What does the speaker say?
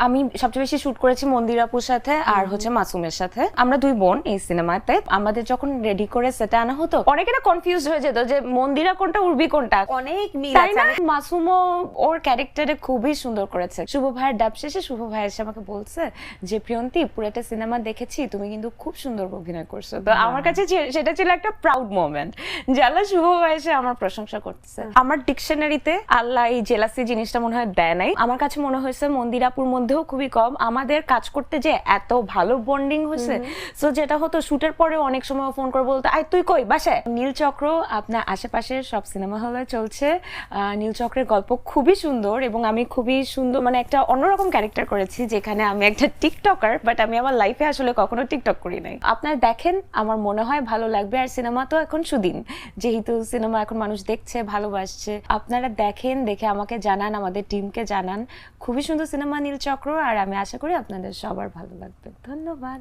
আমি সবচেয়ে বেশি শুট করেছি মন্দির আপুর সাথে আর হচ্ছে মাসুমের সাথে। আমরা দুই বোন এই সিনেমাতে। আমাদের যখন রেডি করে সেটা আনা হতো অনেকেরা কনফিউজ হয়ে যেত যে মন্দিরা কোনটা উর্বি কোনটা। অনেক মিল তাই আছে। না? মাসুমও ওর ক্যারেক্টারে খুবই সুন্দর করেছে। শুভ ভাইয়ের ডাব শেষে শুভ ভাই এসে আমাকে বলছে যে প্রিয়ন্তী পুরোটা সিনেমা দেখেছি, তুমি কিন্তু খুব সুন্দর অভিনয় করছো। তো আমার কাছে সেটা ছিল একটা প্রাউড মোমেন্ট যে আল্লাহ শুভ ভাই এসে আমার প্রশংসা করতেছে। আমার ডিকশনারিতে আল্লাহ এই জেলাসি জিনিসটা মনে হয় দেয় নাই। আমার কাছে মনে হয়েছে মন্দিরাপুর মধ্যেও খুবই কম। আমাদের কাজ করতে যে এত ভালো বন্ডিং হয়েছে, সো যেটা হতো শুটের পরে অনেক সময় ফোন করে বলতো আই তুই কই বাসায়। নীলচক্র আপনার আশেপাশের সব সিনেমা হলে চলছে। নীলচক্রের গল্প খুবই সুন্দর এবং আমি খুবই সুন্দর মানে একটা অন্যরকম ক্যারেক্টার করেছি যেখানে আমি একটা টিকটকার, বাট আমি আমার লাইফে আসলে কখনো টিকটক করি নাই। আপনারা দেখেন, আমার মনে হয় ভালো লাগবে। আর সিনেমা তো এখন সুদিন, যেহেতু সিনেমা এখন মানুষ দেখছে, ভালোবাসছে, আপনারা দেখেন, দেখে আমাকে জানান, আমাদের টিমকে জানান। খুবই সুন্দর সিনেমা নীলচক্র, আর আমি আশা করি আপনাদের সবার ভালো লাগবে। ধন্যবাদ।